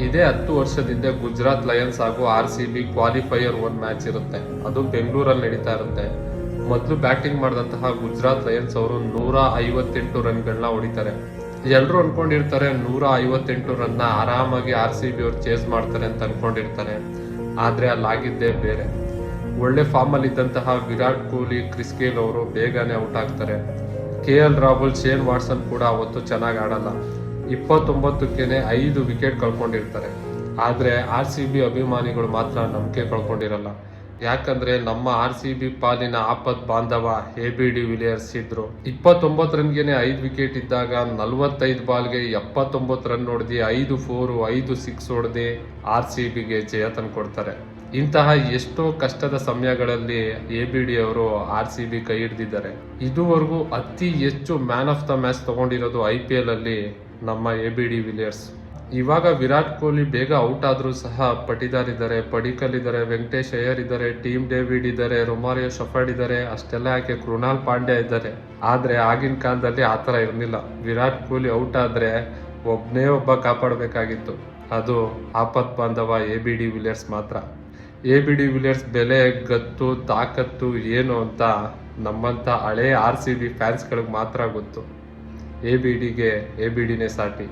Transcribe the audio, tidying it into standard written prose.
ಇದೇ 10 ವರ್ಷದಿಂದ ಗುಜರಾತ್ ಲಯನ್ಸ್ ಹಾಗೂ RCB ಕ್ವಾಲಿಫೈಯರ್ 1 ಮ್ಯಾಚ್ ಇರುತ್ತೆ. ಅದು ಬೆಂಗಳೂರಲ್ಲಿ ನಡೀತಾ ಇರುತ್ತೆ. ಮೊದಲು ಬ್ಯಾಟಿಂಗ್ ಮಾಡಿದಂತಹ ಗುಜರಾತ್ ಲಯನ್ಸ್ ಅವರು 158 ರನ್ಗಳನ್ನ ಹೊಡಿತಾರೆ. ಎಲ್ಲರೂ ಅನ್ಕೊಂಡಿರ್ತಾರೆ 158 ರನ್ನ ಆರಾಮಾಗಿ RCB ಅವ್ರು ಚೇಸ್ ಮಾಡ್ತಾರೆ ಅಂತ ಅನ್ಕೊಂಡಿರ್ತಾರೆ. ಆದ್ರೆ ಅಲ್ಲಾಗಿದ್ದೇ ಬೇರೆ. ಒಳ್ಳೆ ಫಾರ್ಮ್ ಅಲ್ಲಿ ಇದ್ದಂತಹ ವಿರಾಟ್ ಕೊಹ್ಲಿ, ಕ್ರಿಸ್ ಗೇಲ್ ಅವರು ಬೇಗನೆ ಔಟ್ ಆಗ್ತಾರೆ. KL ರಾಹುಲ್, ಶೇನ್ ವಾಟ್ಸನ್ ಕೂಡ ಅವತ್ತು ಚೆನ್ನಾಗಿ ಆಡಲ್ಲ. 29ಕ್ಕೇನೆ 5 ವಿಕೆಟ್ ಕಳ್ಕೊಂಡಿರ್ತಾರೆ. ಆದ್ರೆ RCB ಅಭಿಮಾನಿಗಳು ಮಾತ್ರ ನಂಬಿಕೆ ಕಳ್ಕೊಂಡಿರಲ್ಲ. ಯಾಕಂದ್ರೆ ನಮ್ಮ RCB ಪಾಲಿನ ಆಪತ್ ಬಾಂಧವ ABD ವಿಲಿಯರ್ಸ್ ಇದ್ರು. 29 ರನ್ಗೆನೆ 5 ವಿಕೆಟ್ ಇದ್ದಾಗ 45 ಬಾಲ್ಗೆ 79 ರನ್ ಹೊಡೆದಿ 5 4 5 6 ಹೊಡೆದಿ RCBಗೆ ಜಯ ತಂದ್ಕೊಡ್ತಾರೆ. ಇಂತಹ ಎಷ್ಟೋ ಕಷ್ಟದ ಸಮಯಗಳಲ್ಲಿ ABD ಅವರು RCB ಕೈ ಹಿಡಿದಿದ್ದಾರೆ. ಇದುವರೆಗೂ ಅತಿ ಹೆಚ್ಚು ಮ್ಯಾನ್ ಆಫ್ ದ ಮ್ಯಾಚ್ ತಗೊಂಡಿರೋದು IPL ಅಲ್ಲಿ ನಮ್ಮ ABD ವಿಲಿಯರ್ಸ್. ಇವಾಗ ವಿರಾಟ್ ಕೊಹ್ಲಿ ಬೇಗ ಔಟ್ ಆದ್ರೂ ಸಹ ಪಟಿದಾರ್ ಇದ್ದಾರೆ, ಪಡಿಕಲ್ ಇದ್ದಾರೆ, ವೆಂಕಟೇಶ್ ಅಯ್ಯರ್ ಇದ್ದಾರೆ, ಟೀಮ್ ಡೇವಿಡ್ ಇದ್ದಾರೆ, ರೊಮಾರಿಯೋ ಶಫರ್ಡ್ ಇದ್ದಾರೆ, ಅಷ್ಟೆಲ್ಲ ಯಾಕೆ ಕೃಣಾಲ್ ಪಾಂಡ್ಯ ಇದ್ದಾರೆ. ಆದ್ರೆ ಆಗಿನ ಕಾಲದಲ್ಲಿ ಆತರ ಇರಲಿಲ್ಲ. ವಿರಾಟ್ ಕೊಹ್ಲಿ ಔಟ್ ಆದ್ರೆ ಒಬ್ಬನೇ ಒಬ್ಬ ಕಾಪಾಡಬೇಕಾಗಿತ್ತು. ಅದು ಆಪತ್ ಬಾಂಧವ ABD ವಿಲಿಯರ್ಸ್ ಮಾತ್ರ. ABD ವಿಲಿಯರ್ಸ್ ಬೆಲೆ, ಗತ್ತು, ತಾಕತ್ತು ಏನು ಅಂತ ನಮ್ಮಂತ ಹಳೆ RCB ಫ್ಯಾನ್ಸ್ಗಳಿಗೆ ಮಾತ್ರ ಗೊತ್ತು. ABDಗೆ ABDನೇ ಸಾಟಿ.